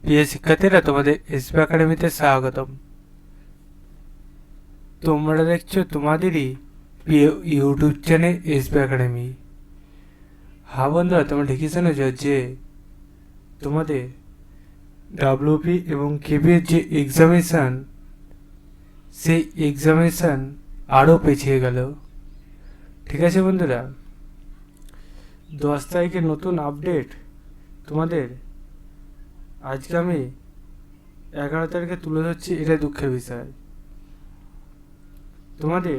প্রিয় শিক্ষার্থীরা, তোমাদের এসবি একাডেমিতে স্বাগতম। তোমরা দেখছো তোমাদেরই প্রিয় ইউটিউব চ্যানেল এসবি একাডেমি। হ্যাঁ বন্ধুরা, তোমরা ঠিকই শুনেছ যে তোমাদের ডাব্লিউপি এবং কেপি এর যে এক্সামিনেশান, সেই এক্সামিনেশান আরও পেছিয়ে গেল। ঠিক আছে বন্ধুরা, 10 তারিখের নতুন আপডেট তোমাদের আজকে আমি 11 তারিখে তুলে ধরছি। এটা দুঃখের বিষয়, তোমাদের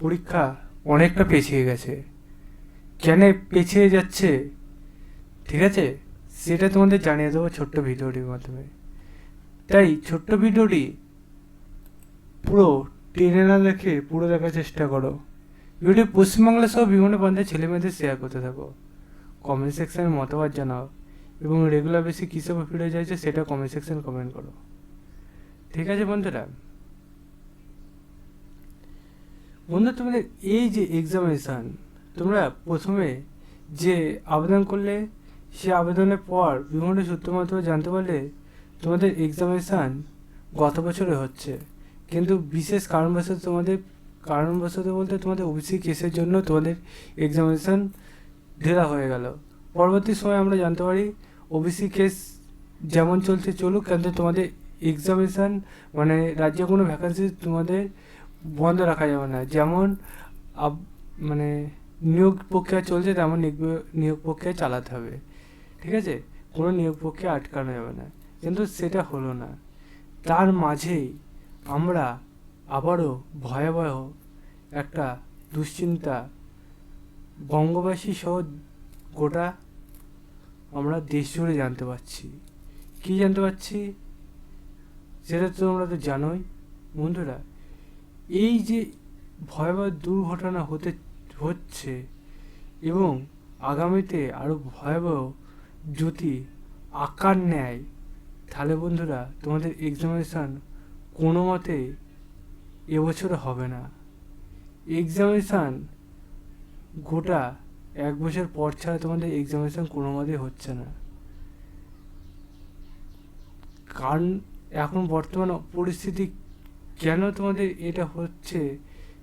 পরীক্ষা অনেকটা পেছিয়ে গেছে। কেন পেছিয়ে যাচ্ছে, ঠিক আছে, সেটা তোমাদের জানিয়ে দেবো ছোট্ট ভিডিওটির মাধ্যমে। তাই ছোট্ট ভিডিওটি পুরো টেনে না দেখে পুরো দেখার চেষ্টা করো। ভিডিও পশ্চিমবাংলা সহ বিভিন্ন প্রান্তের ছেলেমেয়েদের শেয়ার করতে থাকো। কমেন্ট সেকশনে মতামত জানাও এবং রেগুলার বেশি কী সব ভিডিও চাইছে সেটা কমেন্ট সেকশন কমেন্ট করো। ঠিক আছে বন্ধুরা, তোমাদের এই যে এক্সামিনেশান, তোমরা প্রথমে যে আবেদন করলে, সে আবেদনের পর বিভিন্ন সূত্র মাধ্যমে জানতে পারলে তোমাদের এক্সামিনেশান গত বছরে হচ্ছে, কিন্তু বিশেষ কারণবশত বলতে তোমাদের ওবিসি কেসের জন্য তোমাদের এক্সামিনেশান ঢেলা হয়ে গেল। পরবর্তী সময় আমরা জানতে পারি ওবিসি কেস যেমন চলছে চলুক, কিন্তু তোমাদের এক্সামিনেশান মানে রাজ্যে কোনো ভ্যাকান্সি তোমাদের বন্ধ রাখা যাবে না। যেমন মানে নিয়োগ প্রক্রিয়া চলছে তেমন নিয়োগ প্রক্রিয়া চালাতে হবে। ঠিক আছে, কোনো নিয়োগ প্রক্রিয়া আটকানো যাবে না, কিন্তু সেটা হলো না। তার মাঝেই আমরা আবারও ভয়াবহ একটা দুশ্চিন্তা বঙ্গবাসী সহ গোটা আমরা দেশ জুড়ে জানতে পারছি। কী জানতে পারছি সেটা তো তোমরা তো জানোই বন্ধুরা। এই যে ভয়াবহ দুর্ঘটনা হচ্ছে এবং আগামীতে আরও ভয়াবহ যদি আকার নেয়, তাহলে বন্ধুরা তোমাদের এক্সামিনেশান কোনো মতে এবছরে হবে না। এক্সামিনেশান গোটা 1 বছর পর ছাড়া তোমাদের এক্সামিনেশান কোনো মতেই হচ্ছে না। কারণ এখন বর্তমান পরিস্থিতি কেন তোমাদের এটা হচ্ছে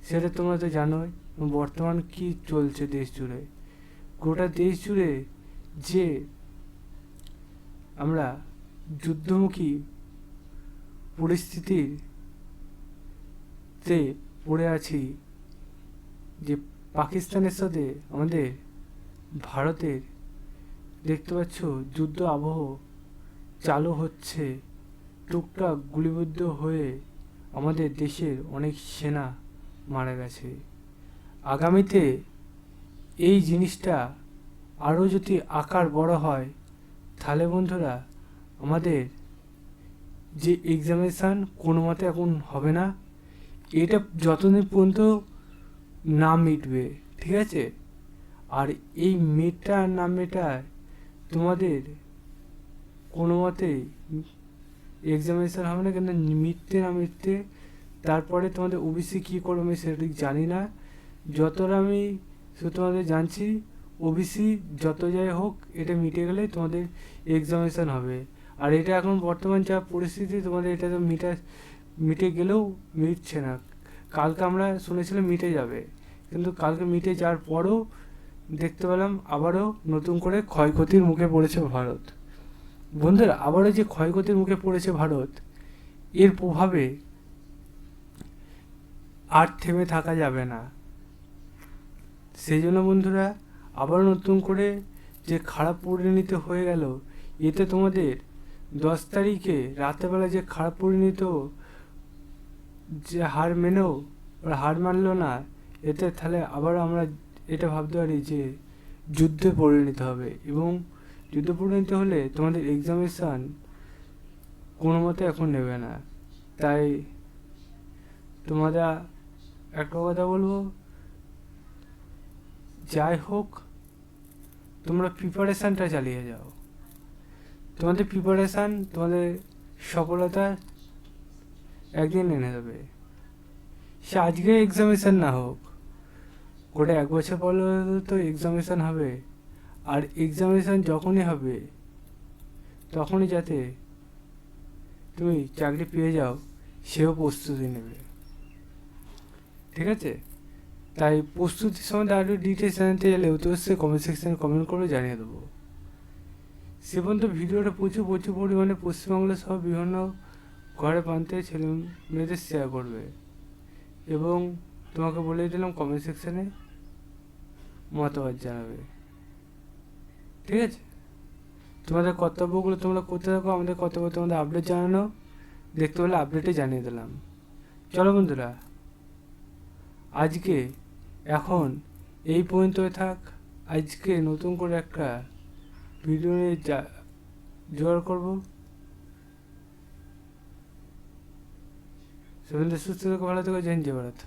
সেটা তোমরা তো জানোই। বর্তমান কি চলছে দেশ জুড়ে, গোটা দেশ জুড়ে যে আমরা যুদ্ধমুখী পরিস্থিতিতে পড়ে আছি, যে পাকিস্তানের সাথে আমাদের ভারতের দেখতে পাচ্ছ যুদ্ধ আবহ চালু হচ্ছে। টুকটাক গুলিবিদ্ধ হয়ে আমাদের দেশের অনেক সেনা মারা গেছে। আগামীতে এই জিনিসটা আরও যদি আকার বড় হয়, তাহলে বন্ধুরা আমাদের যে এক্সামিনেশান কোনো মতে এখন হবে না। এটা যতদিন পর্যন্ত না মিটবে, ঠিক আছে, আর এই না মেটায় তোমাদের কোনো মতেই এক্সামিনেশান হবে না। কিন্তু মিটতে তারপরে তোমাদের ওবিসি কী করবে আমি সেটা ঠিক জানি না। যতটা আমি তোমাদের জানছি, ওবিসি যত যাই হোক এটা মিটে গেলে তোমাদের এক্সামিনেশান হবে। আর এটা এখন বর্তমান যা পরিস্থিতি, তোমাদের এটা তো মিটে গেলেও মিটছে না। কালকে আমরা শুনেছিলাম মিটে যাবে, কিন্তু কালকে মিটে যাওয়ার পরও দেখতে পেলাম আবারও নতুন করে ক্ষয়ক্ষতির মুখে পড়েছে ভারত। বন্ধুরা, আবারও যে ক্ষয়ক্ষতির মুখে পড়েছে ভারত, এর প্রভাবে আর থেমে থাকা যাবে না। সেই জন্য বন্ধুরা আবার নতুন করে যে খারাপ পরিণতি হয়ে গেল, এতে তোমাদের 10 তারিখে রাতেরবেলা যে খারাপ পরিণত যে হার মেনেও ওরা হার মানল না, এতে তাহলে আবার আমরা এটা ভাবতে পারি যে যুদ্ধে পরিণত হবে। এবং যুদ্ধ পরিণত হলে তোমাদের এক্সামিনেশান কোনো মতে এখন নেবে না। তাই তোমরা একটা কথা বলবো, যাই হোক তোমরা প্রিপারেশানটা চালিয়ে যাও। তোমাদের প্রিপারেশান তোমাদের সফলতা একদিন এনে দেবে। সে আজকে এক্সামিনেশান না হোক, গোটা 1 বছর পর তো এক্সামিনেশান হবে। আর এক্সামিনেশান যখনই হবে তখনই যাতে তুমি চাকরি পেয়ে যাও, সেও প্রস্তুতি নেবে। ঠিক আছে? তাই প্রস্তুতির সম্বন্ধে আরও ডিটেলস জানতে চাইলে অবশ্যই কমেন্ট সেকশানে কমেন্ট করে জানিয়ে দেবো। সে পর্যন্ত ভিডিওটা প্রচুর পরিমাণে পশ্চিমবাংলা সহ বিভিন্ন ঘরে প্রান্তে ছেলে মেয়েদের শেয়ার করবে, এবং তোমাকে বলে দিলাম কমেন্ট সেকশানে মতামত জানাবে। ঠিক আছে? তোমাদের কর্তব্যগুলো তোমরা করতে থাকো, আমাদের কর্তব্য তোমাদের আপডেট জানানো, দেখতে পেলে আপডেটে জানিয়ে দিলাম। চলো বন্ধুরা, আজকে এখন এই পর্যন্তই থাক। আজকে নতুন করে একটা ভিডিও নিয়ে জোগাড় করবো। সেখানে সুস্থ থেকো, ভালো থেকো, জয় হিন্দ, জয় ভারত।